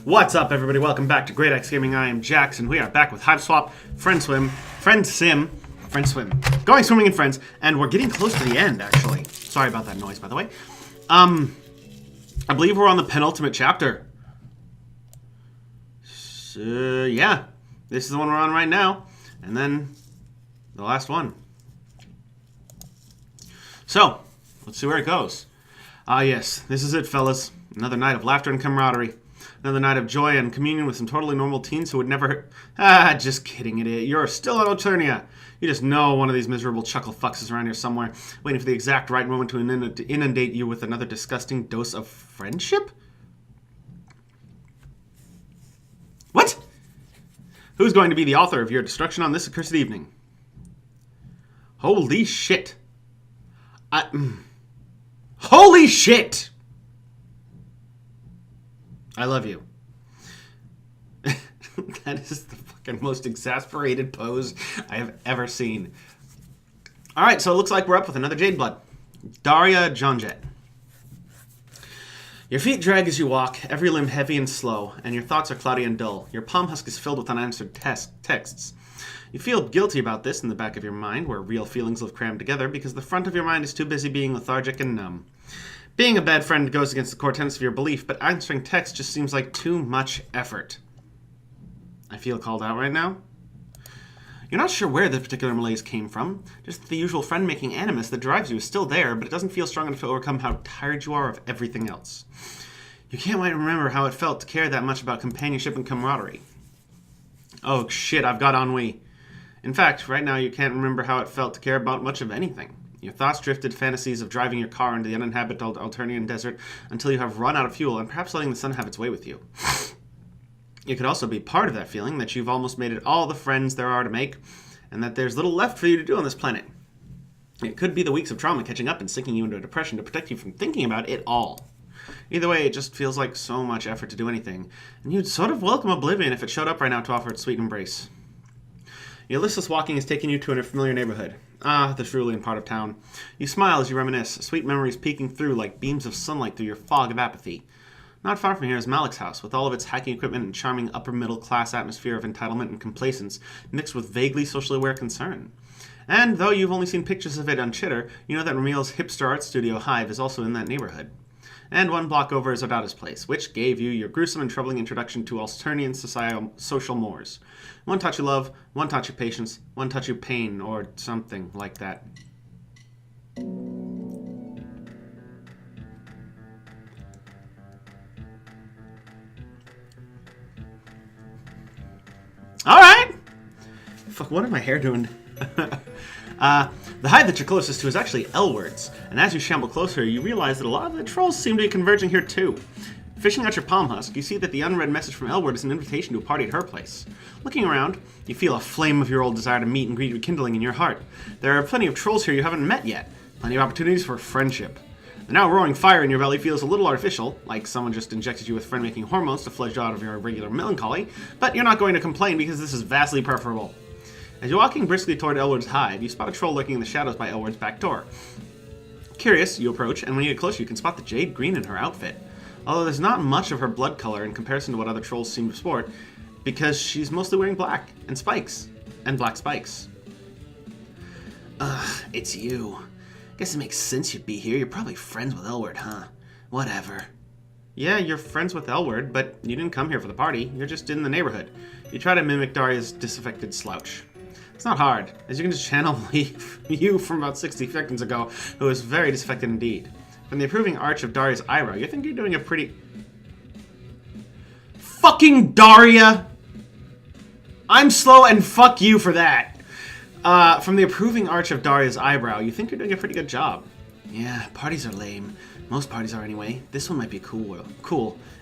What's up, everybody? Welcome back to Greataxe Gaming. I am Jax, and we are back with Hiveswap Friendsim. Going swimming in Friends, and we're getting close to the end, actually. Sorry about that noise, by the way. I believe we're on the penultimate chapter. So, yeah. This is the one we're on right now. And then the last one. So, let's see where it goes. Ah, yes. This is it, fellas. Another night of laughter and camaraderie. Another night of joy and communion with some totally normal teens who would never... just kidding, idiot. You're still on Alternia. You just know one of these miserable chuckle fucks is around here somewhere, waiting for the exact right moment to inundate you with another disgusting dose of friendship? What? Who's going to be the author of your destruction on this accursed evening? Holy shit. Holy shit! I love you. That is the fucking most exasperated pose I have ever seen. Alright, so it looks like we're up with another Jade Blood. GreataxeJakz. Your feet drag as you walk, every limb heavy and slow, and your thoughts are cloudy and dull. Your palm husk is filled with unanswered texts. You feel guilty about this in the back of your mind, where real feelings live crammed together, because the front of your mind is too busy being lethargic and numb. Being a bad friend goes against the core tenets of your belief, but answering text just seems like too much effort. I feel called out right now. You're not sure where this particular malaise came from. Just the usual friend-making animus that drives you is still there, but it doesn't feel strong enough to overcome how tired you are of everything else. You can't quite remember how it felt to care that much about companionship and camaraderie. Oh shit, I've got ennui. In fact, right now you can't remember how it felt to care about much of anything. Your thoughts drifted fantasies of driving your car into the uninhabited Alternian desert until you have run out of fuel and perhaps letting the sun have its way with you. It could also be part of that feeling that you've almost made it all the friends there are to make, and that there's little left for you to do on this planet. It could be the weeks of trauma catching up and sinking you into a depression to protect you from thinking about it all. Either way, it just feels like so much effort to do anything, and you'd sort of welcome oblivion if it showed up right now to offer its sweet embrace. Your listless walking has taken you to a familiar neighborhood. Ah, the Cerulean part of town. You smile as you reminisce, sweet memories peeking through like beams of sunlight through your fog of apathy. Not far from here is Malik's house, with all of its hacking equipment and charming upper-middle-class atmosphere of entitlement and complacence, mixed with vaguely socially aware concern. And though you've only seen pictures of it on Chitter, you know that Ramil's hipster art studio Hive is also in that neighborhood. And one block over is Odata's place, which gave you your gruesome and troubling introduction to Alternian social mores. One taught you love, one taught you patience, one taught you pain, or something like that. Alright! Fuck, what am my hair doing? The hive that you're closest to is actually L-words, and as you shamble closer, you realize that a lot of the trolls seem to be converging here too. Fishing out your palm husk, you see that the unread message from L-word is an invitation to a party at her place. Looking around, you feel a flame of your old desire to meet and greet rekindling in your heart. There are plenty of trolls here you haven't met yet, plenty of opportunities for friendship. The now roaring fire in your belly feels a little artificial, like someone just injected you with friend-making hormones to fledge out of your regular melancholy, but you're not going to complain because this is vastly preferable. As you're walking briskly toward Elward's hive, you spot a troll lurking in the shadows by Elward's back door. Curious, you approach, and when you get closer, you can spot the jade green in her outfit. Although there's not much of her blood color in comparison to what other trolls seem to sport, because she's mostly wearing black, and spikes, and black spikes. Ugh, it's you. Guess it makes sense you'd be here. You're probably friends with Elward, huh? Whatever. Yeah, you're friends with Elward, but you didn't come here for the party. You're just in the neighborhood. You try to mimic Daria's disaffected slouch. It's not hard, as you can just channel you from about 60 seconds ago, who is very disaffected indeed. From the approving arch of Daria's eyebrow, you think you're doing a pretty... Fucking Daria! I'm slow and fuck you for that! From the approving arch of Daria's eyebrow, you think you're doing a pretty good job. Yeah, parties are lame. Most parties are anyway. This one might be cool.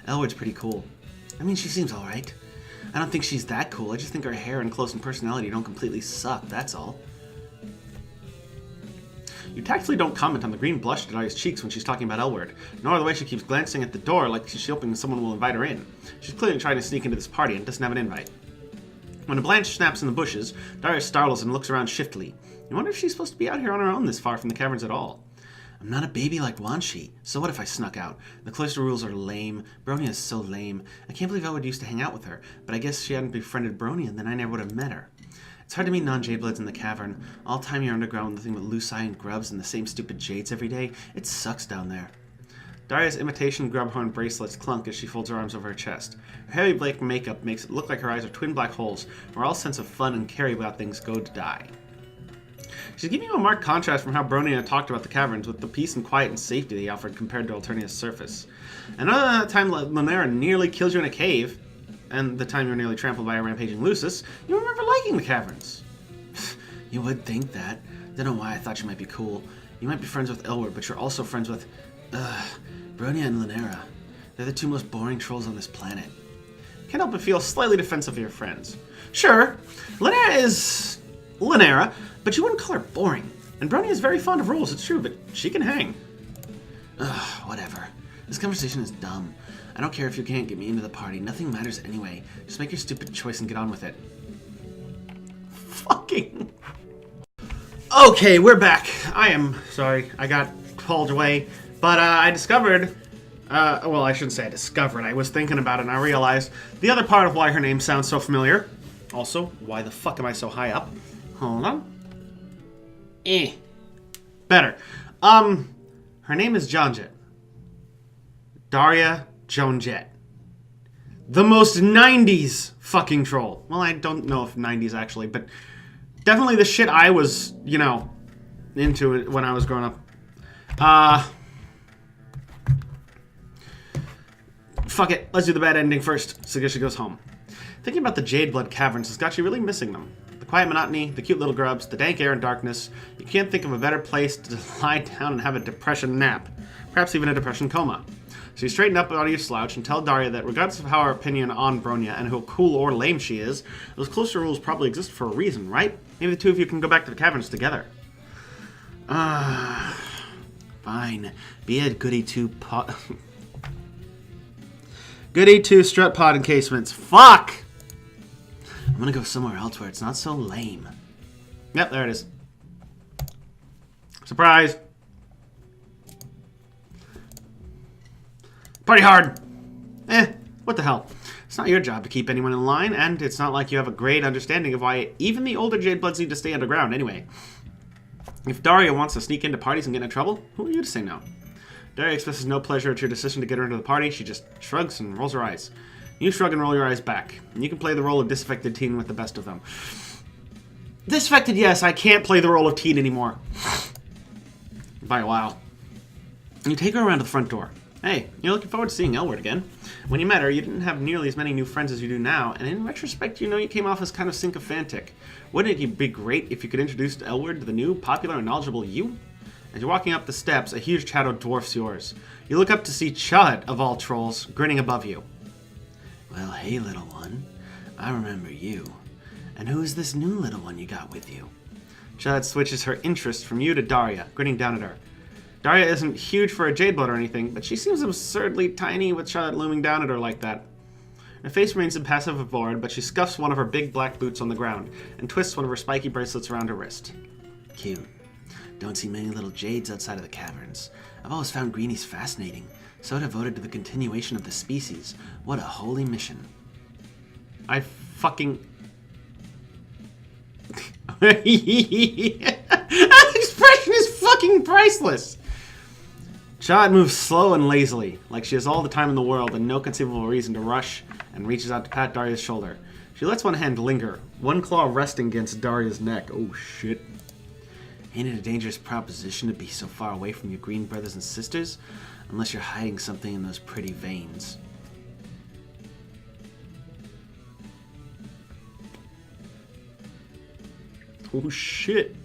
Elwood's pretty cool. I mean, she seems alright. I don't think she's that cool. I just think her hair and clothes and personality don't completely suck, that's all. You tactfully don't comment on the green blush to Daria's cheeks when she's talking about Elward, nor the way she keeps glancing at the door like she's hoping someone will invite her in. She's clearly trying to sneak into this party and doesn't have an invite. When a branch snaps in the bushes, Daria startles and looks around shiftily. You wonder if she's supposed to be out here on her own this far from the caverns at all. A I'm not a baby like Wanshi. So what if I snuck out? The cloister rules are lame. Bronia is so lame. I can't believe Elwood used to hang out with her, but I guess she hadn't befriended Bronia, and then I never would have met her. It's hard to meet non-Jadebloods in the cavern. All the time you're underground with nothing but loose eye and grubs and the same stupid jades every day. It sucks down there. Daria's imitation grubhorn bracelets clunk as she folds her arms over her chest. Her heavy black makeup makes it look like her eyes are twin black holes, where all sense of fun and carry about things go to die. She's giving you a marked contrast from how Bronia talked about the caverns, with the peace and quiet and safety they offered compared to Alternia's surface. And other than that time Lunera nearly killed you in a cave, and the time you were nearly trampled by a rampaging Lucis, you remember liking the caverns. You would think that. Don't know why I thought you might be cool. You might be friends with Elwood, but you're also friends with... Bronia and Lunera. They're the two most boring trolls on this planet. Can't help but feel slightly defensive of your friends. Sure, Lunera is... Lunera, but you wouldn't call her boring. And Bronia is very fond of rules, it's true, but she can hang. Whatever. This conversation is dumb. I don't care if you can't get me into the party. Nothing matters anyway. Just make your stupid choice and get on with it. Fucking... Okay, we're back. I am sorry. I got called away. But I discovered... well, I shouldn't say I discovered. I was thinking about it and I realized the other part of why her name sounds so familiar. Also, why the fuck am I so high up? Hold on. Better. Her name is Jonjet. Daria Jonjet. The most 90s fucking troll. Well, I don't know if 90s actually, but definitely the shit I was, you know, into it when I was growing up. Fuck it. Let's do the bad ending first. Sagisha goes home. Thinking about the Jadeblood caverns has got you really missing them. The quiet monotony, the cute little grubs, the dank air and darkness. You can't think of a better place to lie down and have a depression nap. Perhaps even a depression coma. So you straighten up out of your slouch and tell Daria that regardless of how her opinion on Bronia and how cool or lame she is, those cloister rules probably exist for a reason, right? Maybe the two of you can go back to the caverns together. Fine. Be a goody two pot... Goody two strut pod encasements. Fuck! I'm gonna go somewhere else where it's not so lame. Yep, there it is. Surprise! Party hard! What the hell? It's not your job to keep anyone in line, and it's not like you have a great understanding of why even the older Jadebloods need to stay underground anyway. If Daria wants to sneak into parties and get into trouble, who are you to say no? Daria expresses no pleasure at your decision to get her into the party. She just shrugs and rolls her eyes. You shrug and roll your eyes back. And you can play the role of disaffected teen with the best of them. Disaffected, yes. I can't play the role of teen anymore. By a while. You take her around to the front door. Hey, you're looking forward to seeing Elwood again. When you met her, you didn't have nearly as many new friends as you do now, and in retrospect, you know you came off as kind of sycophantic. Wouldn't it be great if you could introduce Elwood to the new, popular, and knowledgeable you? As you're walking up the steps, a huge shadow dwarfs yours. You look up to see Chud, of all trolls, grinning above you. Well, hey, little one. I remember you. And who is this new little one you got with you? Chud switches her interest from you to Daria, grinning down at her. Daria isn't huge for a Jadeblood or anything, but she seems absurdly tiny with Chud looming down at her like that. Her face remains impassive and bored, but she scuffs one of her big black boots on the ground and twists one of her spiky bracelets around her wrist. Cute. Don't see many little jades outside of the caverns. I've always found greenies fascinating, so devoted to the continuation of the species. What a holy mission. I fucking... That expression is fucking priceless! Chad moves slow and lazily, like she has all the time in the world and no conceivable reason to rush, and reaches out to pat Daria's shoulder. She lets one hand linger, one claw resting against Daria's neck. Oh shit. Ain't it a dangerous proposition to be so far away from your green brothers and sisters? Unless you're hiding something in those pretty veins. Oh shit.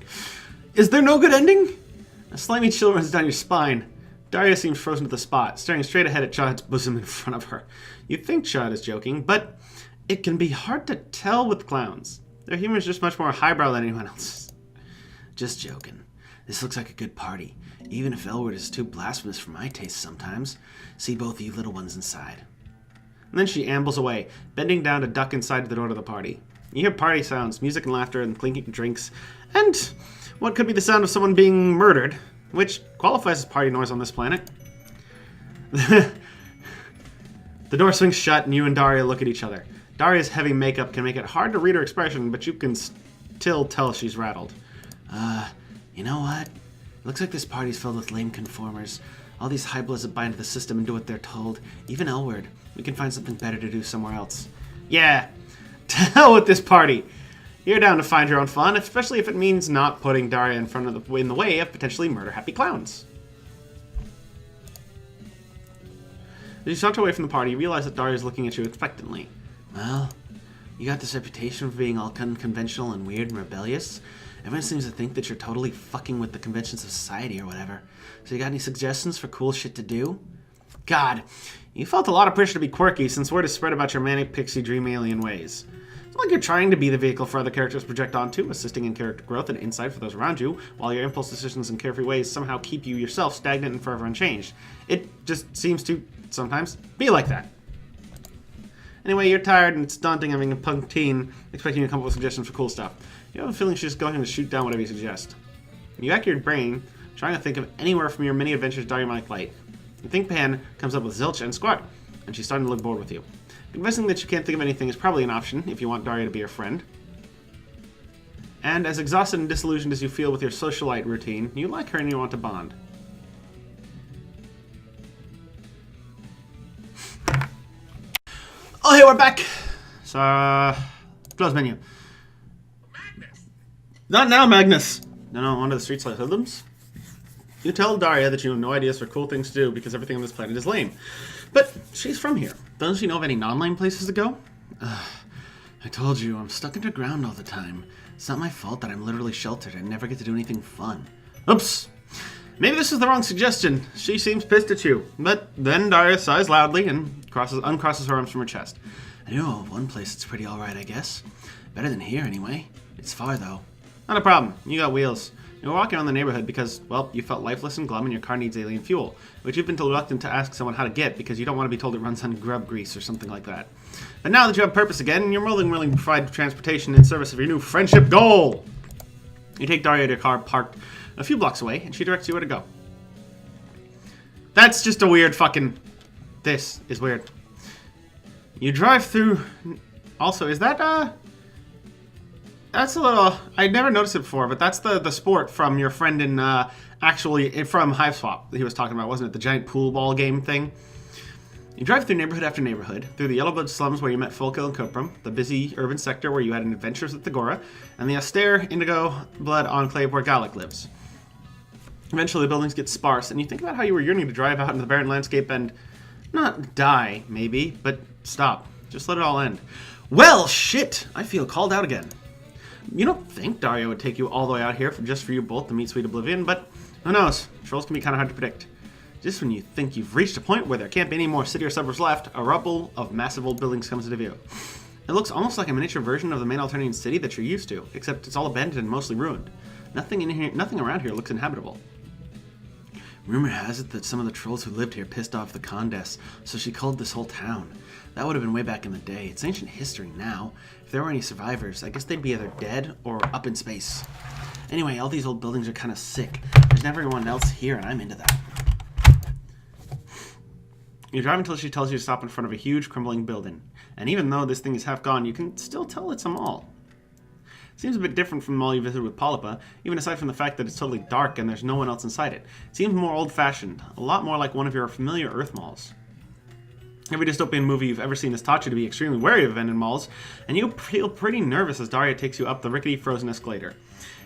Is there no good ending? A slimy chill runs down your spine. Daria seems frozen to the spot, staring straight ahead at Chad's bosom in front of her. You think Chad is joking, but it can be hard to tell with clowns. Their humor is just much more highbrow than anyone else's. Just joking. This looks like a good party, even if Elwood is too blasphemous for my taste sometimes. See both you little ones inside. And then she ambles away, bending down to duck inside the door to the party. You hear party sounds, music and laughter and clinking drinks, and what could be the sound of someone being murdered. which qualifies as party noise on this planet. The door swings shut and you and Daria look at each other. Daria's heavy makeup can make it hard to read her expression, but you can still tell she's rattled. You know what? Looks like this party's filled with lame conformers. All these high-bloods that bind to the system and do what they're told. Even Elward. We can find something better to do somewhere else. Yeah, to hell with this party. You're down to find your own fun, especially if it means not putting Daria in the way of potentially murder-happy clowns. As you saunter away from the party, you realize that Daria's looking at you expectantly. Well, you got this reputation for being all unconventional and weird and rebellious. Everyone seems to think that you're totally fucking with the conventions of society or whatever. So you got any suggestions for cool shit to do? God, you felt a lot of pressure to be quirky since word has spread about your manic pixie dream alien ways. It's not like you're trying to be the vehicle for other characters to project onto, assisting in character growth and insight for those around you, while your impulse decisions and carefree ways somehow keep you yourself stagnant and forever unchanged. It just seems to, sometimes, be like that. Anyway, you're tired and it's daunting having a punk teen expecting you to come up with suggestions for cool stuff. You have a feeling she's just going to shoot down whatever you suggest. You rack your brain, trying to think of anywhere from your many adventures Daria might like. You think Pan comes up with zilch and squat, and she's starting to look bored with you. Confessing that you can't think of anything is probably an option if you want Daria to be your friend. And as exhausted and disillusioned as you feel with your socialite routine, you like her and you want to bond. Oh, hey, we're back! So, close menu. Not now, Magnus! No, onto the streets like hoodlums. You tell Daria that you have no ideas for cool things to do because everything on this planet is lame. But she's from here. Doesn't she know of any non-lame places to go? I told you, I'm stuck underground all the time. It's not my fault that I'm literally sheltered and never get to do anything fun. Oops! Maybe this is the wrong suggestion. She seems pissed at you. But then Daria sighs loudly and uncrosses her arms from her chest. I know of one place that's pretty alright, I guess. Better than here, anyway. It's far, though. Not a problem. You got wheels. You're walking around the neighborhood because, well, you felt lifeless and glum and your car needs alien fuel, which you've been reluctant to ask someone how to get because you don't want to be told it runs on grub grease or something like that. But now that you have purpose again, you're more than willing to provide transportation in service of your new friendship goal. You take Daria to your car parked a few blocks away, and she directs you where to go. That's just a weird fucking... This is weird. You drive through... Also, is that, That's a little... I'd never noticed it before, but that's the sport from your friend in, actually, from Hiveswap that he was talking about, wasn't it? The giant pool ball game thing. You drive through neighborhood after neighborhood, through the Yellowblood slums where you met Folkill and Coprum, the busy urban sector where you had adventures with Thagora, and the austere Indigo Blood enclave where Gallic lives. Eventually, the buildings get sparse, and you think about how you were yearning to drive out into the barren landscape and not die, maybe, but stop. Just let it all end. Well, shit! I feel called out again. You don't think Daria would take you all the way out here just for you both to meet Sweet Oblivion, but who knows? Trolls can be kind of hard to predict. Just when you think you've reached a point where there can't be any more city or suburbs left, a rubble of massive old buildings comes into view. It looks almost like a miniature version of the main Alternian city that you're used to, except it's all abandoned and mostly ruined. Nothing around here looks inhabitable. Rumor has it that some of the trolls who lived here pissed off the Condess, so she culled this whole town. That would have been way back in the day. It's ancient history now. If there were any survivors, I guess they'd be either dead or up in space. Anyway, all these old buildings are kind of sick. There's never anyone else here, and I'm into that. You drive until she tells you to stop in front of a huge, crumbling building. And even though this thing is half gone, you can still tell it's a mall. It seems a bit different from the mall you visited with Polypa, even aside from the fact that it's totally dark and there's no one else inside it. It seems more old-fashioned, a lot more like one of your familiar Earth malls. Every dystopian movie you've ever seen has taught you to be extremely wary of abandoned malls, and you feel pretty nervous as Daria takes you up the rickety, frozen escalator.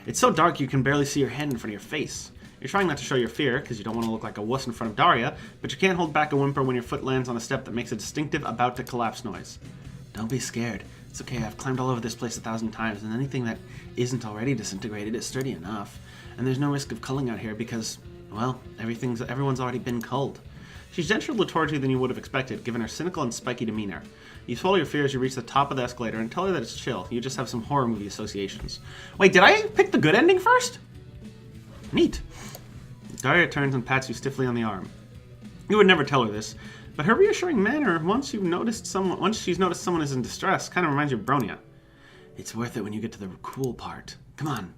It's so dark you can barely see your hand in front of your face. You're trying not to show your fear, because you don't want to look like a wuss in front of Daria, but you can't hold back a whimper when your foot lands on a step that makes a distinctive about-to-collapse noise. Don't be scared. It's okay, I've climbed all over this place 1,000 times, and anything that isn't already disintegrated is sturdy enough. And there's no risk of culling out here because, well, everyone's already been culled. She's gentler towards you than you would have expected, given her cynical and spiky demeanor. You swallow your fear as you reach the top of the escalator and tell her that it's chill. You just have some horror movie associations. Wait, did I pick the good ending first? Neat. Daria turns and pats you stiffly on the arm. You would never tell her this, but her reassuring manner once she's noticed someone is in distress kind of reminds you of Bronya. It's worth it when you get to the cool part. Come on.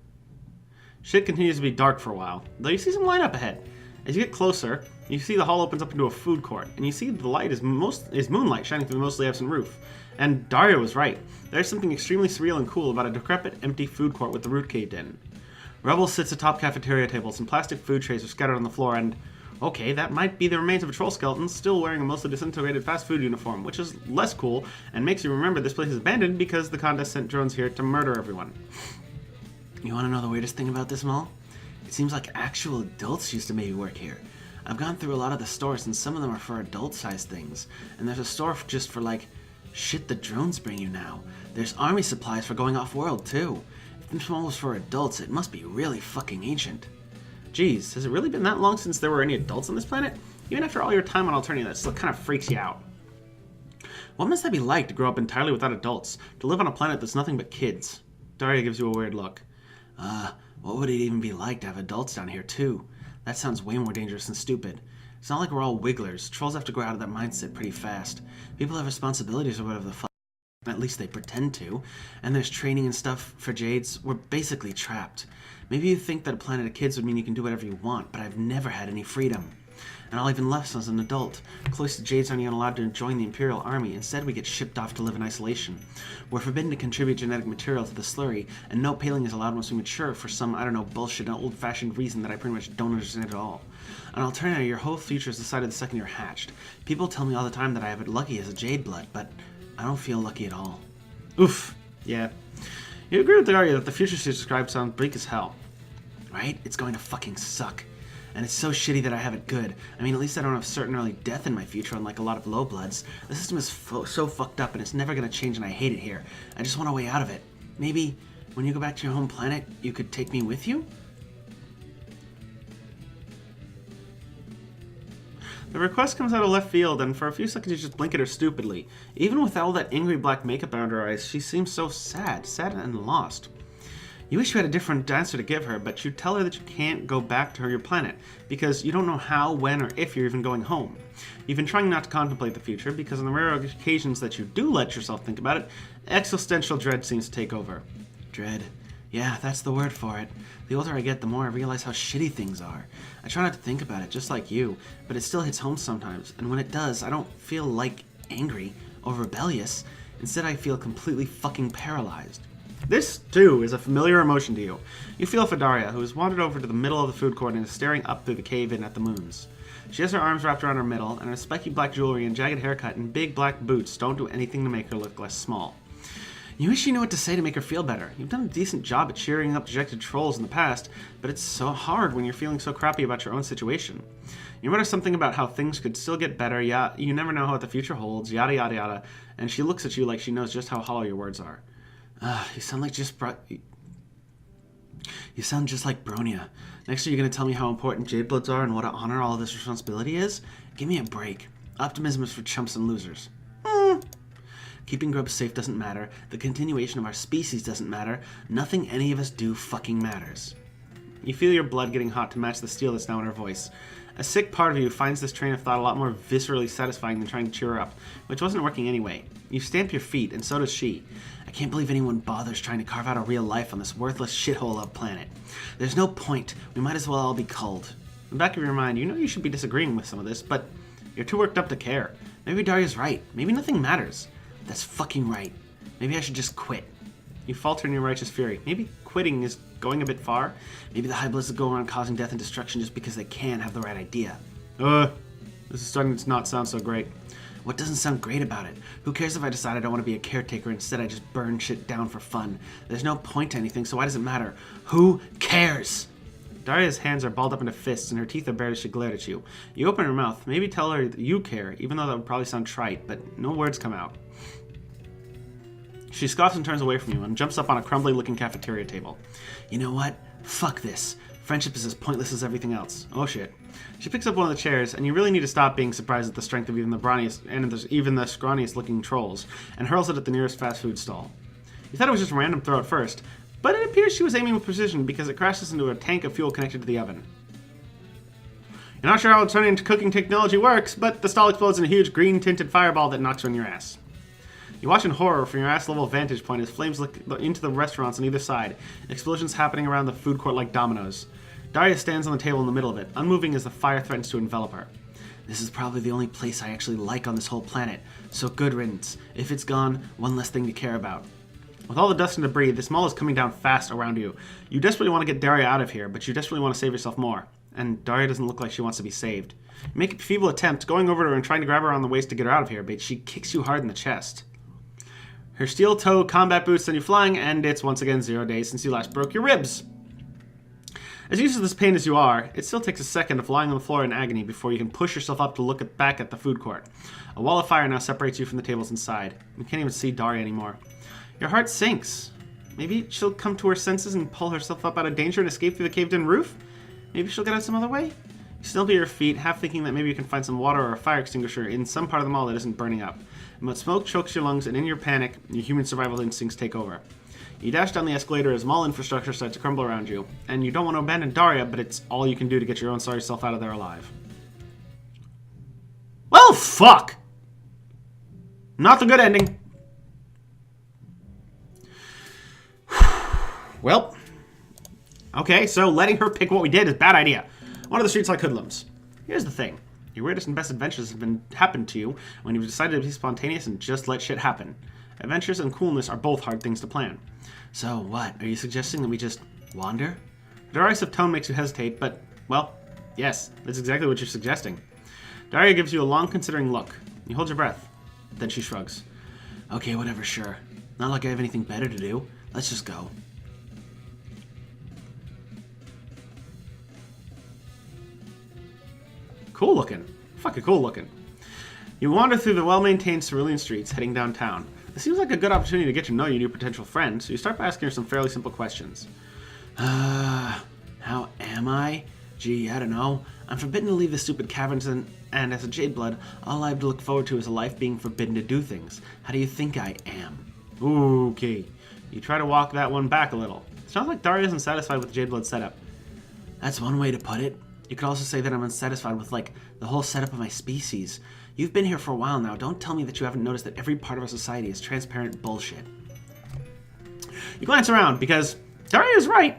Shit continues to be dark for a while, though you see some light up ahead. As you get closer, you see the hall opens up into a food court, and you see the light is moonlight shining through the mostly absent roof. And Daria was right. There's something extremely surreal and cool about a decrepit, empty food court with the roof caved in. Rubble sits atop cafeteria tables, and plastic food trays are scattered on the floor, and okay, that might be the remains of a troll skeleton still wearing a mostly disintegrated fast food uniform, which is less cool and makes you remember this place is abandoned because the contest sent drones here to murder everyone. You want to know the weirdest thing about this mall? It seems like actual adults used to maybe work here. I've gone through a lot of the stores and some of them are for adult-sized things. And there's a store just for like, shit the drones bring you now. There's army supplies for going off-world too. If this mall was for adults, it must be really fucking ancient. Geez, has it really been that long since there were any adults on this planet? Even after all your time on Alternia, that still kind of freaks you out. What must that be like to grow up entirely without adults? To live on a planet that's nothing but kids? Daria gives you a weird look. What would it even be like to have adults down here too? That sounds way more dangerous than stupid. It's not like we're all wigglers. Trolls have to grow out of that mindset pretty fast. People have responsibilities or whatever the fuck. At least they pretend to. And there's training and stuff for Jades. We're basically trapped. Maybe you think that a planet of kids would mean you can do whatever you want, but I've never had any freedom. And I'll even less as an adult. Close to Jades aren't even allowed to join the Imperial Army. Instead, we get shipped off to live in isolation. We're forbidden to contribute genetic material to the slurry, and no paling is allowed once we mature for some, I don't know, bullshit, old-fashioned reason that I pretty much don't understand at all. On Alternia, your whole future is decided the second you're hatched. People tell me all the time that I have it lucky as a Jade blood, but I don't feel lucky at all. Oof. Yeah. You agree with Daria that the future she described sounds bleak as hell. Right? It's going to fucking suck. And it's so shitty that I have it good. I mean, at least I don't have certain early death in my future, unlike a lot of low bloods. The system is so fucked up, and it's never gonna change, and I hate it here. I just want a way out of it. Maybe when you go back to your home planet, you could take me with you? The request comes out of left field, and for a few seconds you just blink at her stupidly. Even with all that angry black makeup around her eyes, she seems so sad and lost. You wish you had a different answer to give her, but you tell her that you can't go back to your planet, because you don't know how, when, or if you're even going home. You've been trying not to contemplate the future, because on the rare occasions that you do let yourself think about it, existential dread seems to take over. Dread. Yeah, that's the word for it. The older I get, the more I realize how shitty things are. I try not to think about it, just like you, but it still hits home sometimes, and when it does, I don't feel like angry or rebellious. Instead, I feel completely fucking paralyzed. This, too, is a familiar emotion to you. You feel for Daria, who has wandered over to the middle of the food court and is staring up through the cave-in at the moons. She has her arms wrapped around her middle, and her spiky black jewelry and jagged haircut and big black boots don't do anything to make her look less small. You wish you knew what to say to make her feel better. You've done a decent job at cheering up dejected trolls in the past, but it's so hard when you're feeling so crappy about your own situation. You mutter something about how things could still get better, you never know what the future holds, yada yada yada, and she looks at you like she knows just how hollow your words are. You sound just like Bronya. Next, are you going to tell me how important Jade Bloods are and what an honor all of this responsibility is? Give me a break. Optimism is for chumps and losers. Keeping grubs safe doesn't matter. The continuation of our species doesn't matter. Nothing any of us do fucking matters. You feel your blood getting hot to match the steel that's now in her voice. A sick part of you finds this train of thought a lot more viscerally satisfying than trying to cheer her up, which wasn't working anyway. You stamp your feet, and so does she. I can't believe anyone bothers trying to carve out a real life on this worthless shithole of planet. There's no point. We might as well all be culled. In the back of your mind, you know you should be disagreeing with some of this, but you're too worked up to care. Maybe Daria's right. Maybe nothing matters. That's fucking right. Maybe I should just quit. You falter in your righteous fury. Maybe quitting is going a bit far. Maybe the High Bloods go around causing death and destruction just because they can have the right idea. This is starting to not sound so great. What doesn't sound great about it? Who cares if I decide I don't want to be a caretaker, instead I just burn shit down for fun? There's no point to anything, so why does it matter? Who cares? Daria's hands are balled up into fists and her teeth are bared as she glared at you. You open her mouth, maybe tell her that you care, even though that would probably sound trite, but no words come out. She scoffs and turns away from you and jumps up on a crumbly-looking cafeteria table. You know what? Fuck this. Friendship is as pointless as everything else. Oh shit. She picks up one of the chairs, and you really need to stop being surprised at the strength of even the brawniest and even the scrawniest-looking trolls, and hurls it at the nearest fast food stall. You thought it was just a random throw at first, but it appears she was aiming with precision because it crashes into a tank of fuel connected to the oven. You're not sure how Alternian cooking technology works, but the stall explodes in a huge green-tinted fireball that knocks you on your ass. You watch in horror from your ass-level vantage point as flames lick into the restaurants on either side, explosions happening around the food court like dominoes. Daria stands on the table in the middle of it, unmoving as the fire threatens to envelop her. This is probably the only place I actually like on this whole planet, so good riddance. If it's gone, one less thing to care about. With all the dust and debris, this mall is coming down fast around you. You desperately want to get Daria out of here, but you desperately want to save yourself more. And Daria doesn't look like she wants to be saved. You make a feeble attempt, going over to her and trying to grab her on the waist to get her out of here, but she kicks you hard in the chest. Her steel-toe combat boots send you flying, and it's once again 0 days since you last broke your ribs. As used to this pain as you are, it still takes a second of lying on the floor in agony before you can push yourself up to look back at the food court. A wall of fire now separates you from the tables inside. You can't even see Daria anymore. Your heart sinks. Maybe she'll come to her senses and pull herself up out of danger and escape through the caved-in roof? Maybe she'll get out some other way? You still be at your feet, half thinking that maybe you can find some water or a fire extinguisher in some part of the mall that isn't burning up. But smoke chokes your lungs, and in your panic, your human survival instincts take over. You dash down the escalator as mall infrastructure starts to crumble around you, and you don't want to abandon Daria, but it's all you can do to get your own sorry self out of there alive. Well, fuck! Not the good ending. Well, okay, so letting her pick what we did is a bad idea. One of the streets like hoodlums. Here's the thing. Your weirdest and best adventures have happened to you when you've decided to be spontaneous and just let shit happen. Adventures and coolness are both hard things to plan. So what, are you suggesting that we just wander? The derisive tone makes you hesitate, but, well, yes, that's exactly what you're suggesting. Daria gives you a long considering look. You hold your breath. Then she shrugs. Okay, whatever, sure. Not like I have anything better to do. Let's just go. Cool looking. Fucking cool looking. You wander through the well-maintained cerulean streets, heading downtown. It seems like a good opportunity to get to know your new potential friend, so you start by asking her some fairly simple questions. How am I? Gee, I don't know. I'm forbidden to leave the stupid caverns, and as a Jadeblood, all I have to look forward to is a life being forbidden to do things. How do you think I am? Okay. You try to walk that one back a little. It sounds like Daria isn't satisfied with the Jadeblood setup. That's one way to put it. You could also say that I'm unsatisfied with, the whole setup of my species. You've been here for a while now. Don't tell me that you haven't noticed that every part of our society is transparent bullshit. You glance around, because Daria is right.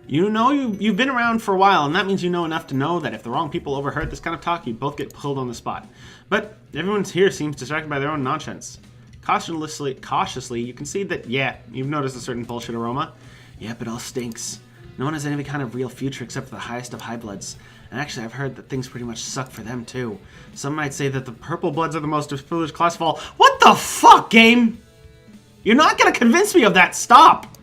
You know you've been around for a while, and that means you know enough to know that if the wrong people overheard this kind of talk, you'd both get pulled on the spot. But everyone here seems distracted by their own nonsense. Cautiously, you can see that, yeah, you've noticed a certain bullshit aroma. Yep, it all stinks. No one has any kind of real future except for the highest of high bloods. And actually, I've heard that things pretty much suck for them, too. Some might say that the purple bloods are the most privileged class of all. What the fuck, game? You're not going to convince me of that. Stop.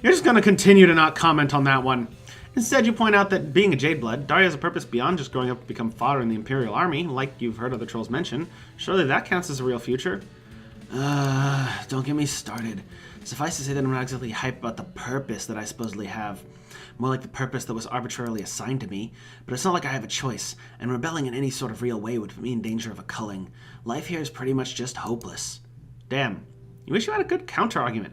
You're just going to continue to not comment on that one. Instead, you point out that being a Jadeblood, Daria has a purpose beyond just growing up to become fodder in the Imperial Army, like you've heard other trolls mention. Surely that counts as a real future. Don't get me started. Suffice to say that I'm not exactly hyped about the purpose that I supposedly have. More like the purpose that was arbitrarily assigned to me. But it's not like I have a choice, and rebelling in any sort of real way would put me in danger of a culling. Life here is pretty much just hopeless. Damn. You wish you had a good counter-argument.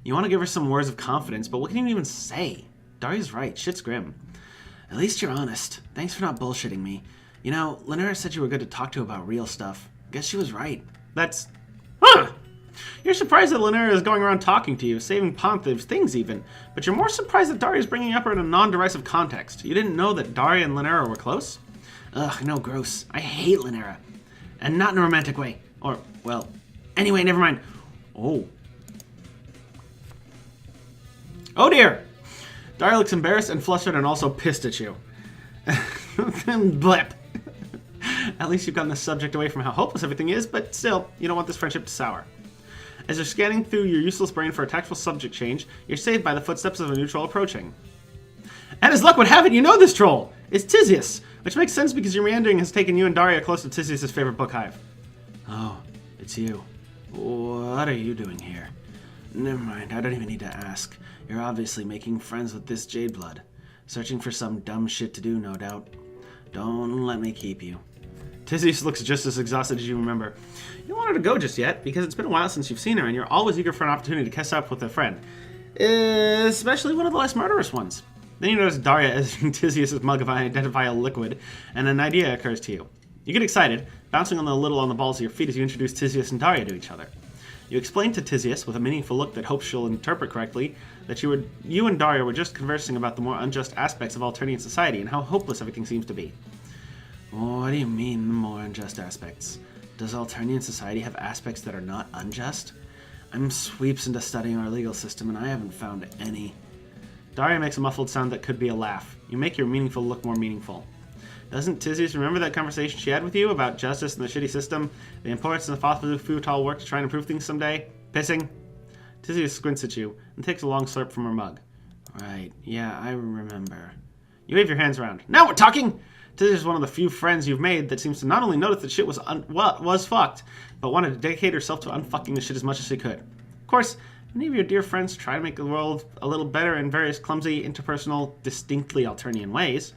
You want to give her some words of confidence, but what can you even say? Daria's right. Shit's grim. At least you're honest. Thanks for not bullshitting me. You know, Lenora said you were good to talk to about real stuff. Guess she was right. That's... Huh! You're surprised that Lenora is going around talking to you, saving positive things even, but you're more surprised that Daria is bringing up her in a non-derisive context. You didn't know that Daria and Lenora were close? Ugh, no, gross. I hate Lenora. And not in a romantic way. Or, well, anyway, never mind. Oh. Oh dear! Daria looks embarrassed and flustered and also pissed at you. Blip. At least you've gotten the subject away from how hopeless everything is, but still, you don't want this friendship to sour. As you're scanning through your useless brain for a tactful subject change, you're saved by the footsteps of a new troll approaching. And as luck would have it, you know this troll! It's Tizius, which makes sense because your meandering has taken you and Daria close to Tizius' favorite book hive. Oh, it's you. What are you doing here? Never mind, I don't even need to ask. You're obviously making friends with this Jadeblood. Searching for some dumb shit to do, no doubt. Don't let me keep you. Tizius looks just as exhausted as you remember. You don't want her to go just yet, because it's been a while since you've seen her, and you're always eager for an opportunity to catch up with a friend. Especially one of the less murderous ones. Then you notice Daria as Tizius' mug of identifiable liquid, and an idea occurs to you. You get excited, bouncing a little on the balls of your feet as you introduce Tizius and Daria to each other. You explain to Tizius, with a meaningful look that hopes she'll interpret correctly, that you and Daria were just conversing about the more unjust aspects of Alternian society and how hopeless everything seems to be. What do you mean, the more unjust aspects? Does Alternian society have aspects that are not unjust? I'm sweeps into studying our legal system, and I haven't found any. Daria makes a muffled sound that could be a laugh. You make your meaningful look more meaningful. Doesn't Tizius remember that conversation she had with you about justice and the shitty system, the importance of the futile work to try and improve things someday? Pissing? Tizius squints at you and takes a long slurp from her mug. Right, yeah, I remember. You wave your hands around. Now we're talking! Tizius is one of the few friends you've made that seems to not only notice that shit was fucked, but wanted to dedicate herself to unfucking the shit as much as she could. Of course, many of your dear friends try to make the world a little better in various clumsy, interpersonal, distinctly Alternian ways.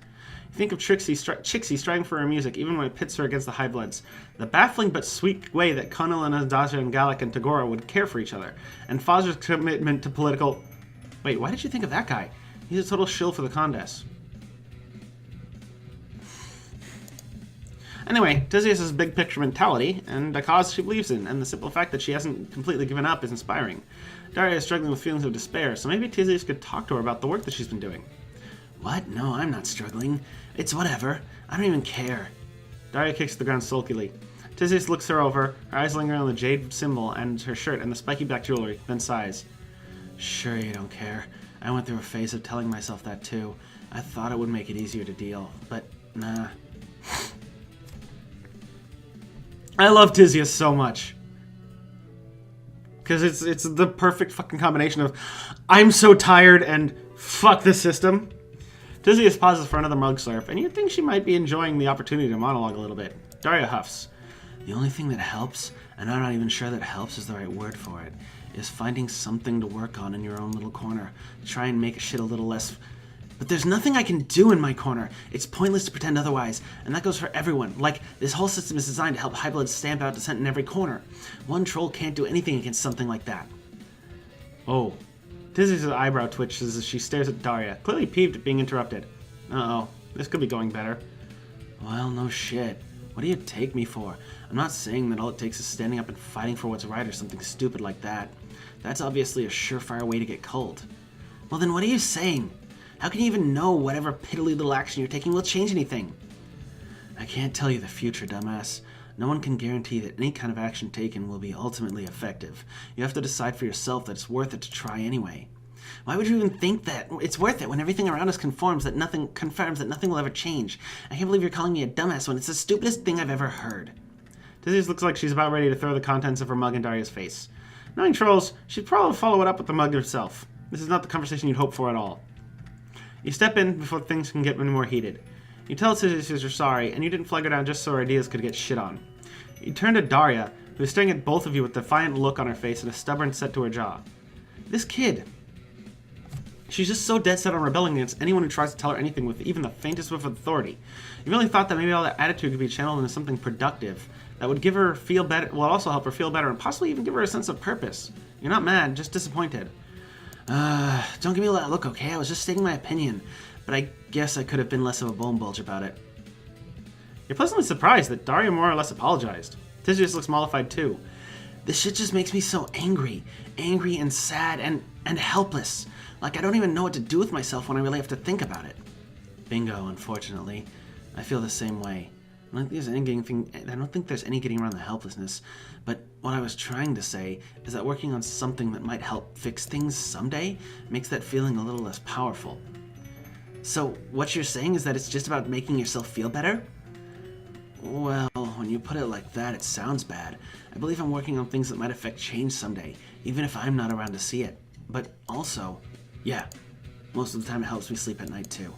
You think of Chixie striving for her music, even when it pits her against the High Bloods. The baffling but sweet way that Conal and Anastasia and Gallic and Tagora would care for each other. And Fozer's commitment to political... Wait, why did you think of that guy? He's a total shill for the Condes. Anyway, Tizius' big picture mentality, and a cause she believes in, and the simple fact that she hasn't completely given up is inspiring. Daria is struggling with feelings of despair, so maybe Tizius could talk to her about the work that she's been doing. What? No, I'm not struggling. It's whatever. I don't even care. Daria kicks the ground sulkily. Tizius looks her over, her eyes lingering on the jade symbol and her shirt and the spiky black jewelry, then sighs. Sure you don't care. I went through a phase of telling myself that too. I thought it would make it easier to deal, but nah. I love Tizius so much. Because it's the perfect fucking combination of I'm so tired and fuck the system. Tizius pauses for another mug slurp, and you'd think she might be enjoying the opportunity to monologue a little bit. Daria huffs. The only thing that helps, and I'm not even sure that helps is the right word for it, is finding something to work on in your own little corner. Try and make shit a little less... But there's nothing I can do in my corner. It's pointless to pretend otherwise, and that goes for everyone. Like, this whole system is designed to help Highbloods stamp out dissent in every corner. One troll can't do anything against something like that. Oh. Tizius' eyebrow twitches as she stares at Daria, clearly peeved at being interrupted. Uh-oh. This could be going better. Well, no shit. What do you take me for? I'm not saying that all it takes is standing up and fighting for what's right or something stupid like that. That's obviously a surefire way to get culled. Well, then what are you saying? How can you even know whatever piddly little action you're taking will change anything? I can't tell you the future, dumbass. No one can guarantee that any kind of action taken will be ultimately effective. You have to decide for yourself that it's worth it to try anyway. Why would you even think that it's worth it when everything around us confirms that nothing will ever change? I can't believe you're calling me a dumbass when it's the stupidest thing I've ever heard. Tizius looks like she's about ready to throw the contents of her mug in Daria's face. Knowing trolls, she'd probably follow it up with the mug herself. This is not the conversation you'd hope for at all. You step in before things can get any more heated. You tell Tizius you're sorry, and you didn't flag her down just so her ideas could get shit on. You turn to Daria, who is staring at both of you with a defiant look on her face and a stubborn set to her jaw. This kid. She's just so dead set on rebelling against anyone who tries to tell her anything with even the faintest whiff of authority. You really thought that maybe all that attitude could be channeled into something productive that would give her feel better, well, also help her feel better, and possibly even give her a sense of purpose. You're not mad, just disappointed. Don't give me that look, okay? I was just stating my opinion, but I guess I could have been less of a bone bulge about it. You're pleasantly surprised that Daria more or less apologized. Tizius looks mollified too. This shit just makes me so angry. Angry and sad and helpless. Like I don't even know what to do with myself when I really have to think about it. Bingo, unfortunately. I feel the same way. I don't think there's any getting around the helplessness, but what I was trying to say is that working on something that might help fix things someday makes that feeling a little less powerful. So what you're saying is that it's just about making yourself feel better? Well, when you put it like that, it sounds bad. I believe I'm working on things that might affect change someday, even if I'm not around to see it. But also, yeah, most of the time it helps me sleep at night too.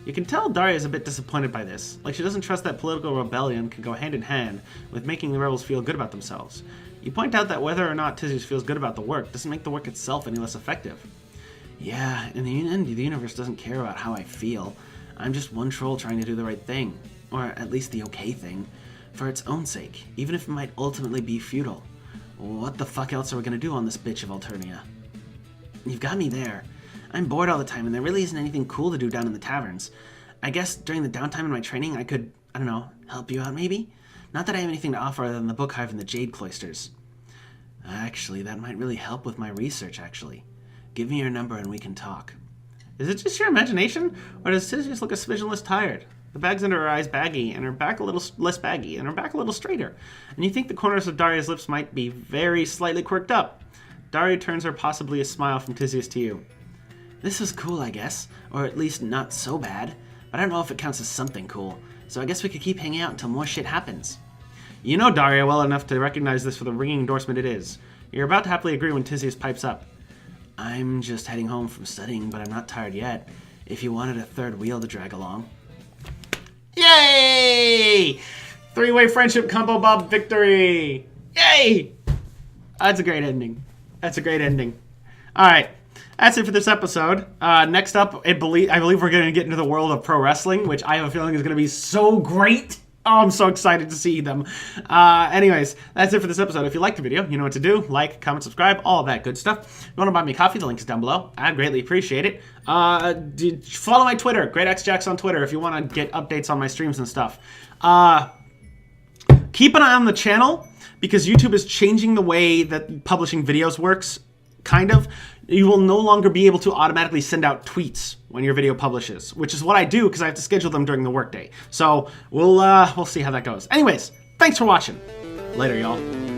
You can tell Daria is a bit disappointed by this, like she doesn't trust that political rebellion can go hand in hand with making the rebels feel good about themselves. You point out that whether or not Tizius feels good about the work doesn't make the work itself any less effective. Yeah, in the end, the universe doesn't care about how I feel. I'm just one troll trying to do the right thing, or at least the okay thing, for its own sake, even if it might ultimately be futile. What the fuck else are we gonna do on this bitch of Alternia? You've got me there. I'm bored all the time, and there really isn't anything cool to do down in the taverns. I guess during the downtime in my training, I could, I don't know, help you out maybe? Not that I have anything to offer other than the book hive and the jade cloisters. Actually, that might really help with my research, actually. Give me your number and we can talk. Is it just your imagination, or does Tiz just look a smidgen less tired? The bags under her eyes baggy, and her back a little less baggy, and her back a little straighter. And you think the corners of Daria's lips might be very slightly quirked up. Daria turns her possibly a smile from Tizius to you. This was cool, I guess. Or at least not so bad. But I don't know if it counts as something cool. So I guess we could keep hanging out until more shit happens. You know Daria well enough to recognize this for the ringing endorsement it is. You're about to happily agree when Tizius pipes up. I'm just heading home from studying, but I'm not tired yet. If you wanted a third wheel to drag along. Yay! Three-way friendship combo bob victory! Yay! That's a great ending. That's a great ending. Alright, that's it for this episode. Next up, I believe we're going to get into the world of pro wrestling, which I have a feeling is going to be so great. Oh, I'm so excited to see them. Anyways, that's it for this episode. If you liked the video, you know what to do. Like, comment, subscribe, all that good stuff. If you want to buy me coffee, the link is down below. I'd greatly appreciate it. Follow my Twitter, GreataxeJakz on Twitter, if you want to get updates on my streams and stuff. Keep an eye on the channel, because YouTube is changing the way that publishing videos works, kind of. You will no longer be able to automatically send out tweets when your video publishes, which is what I do because I have to schedule them during the workday. So we'll see how that goes. Anyways, thanks for watching. Later, y'all.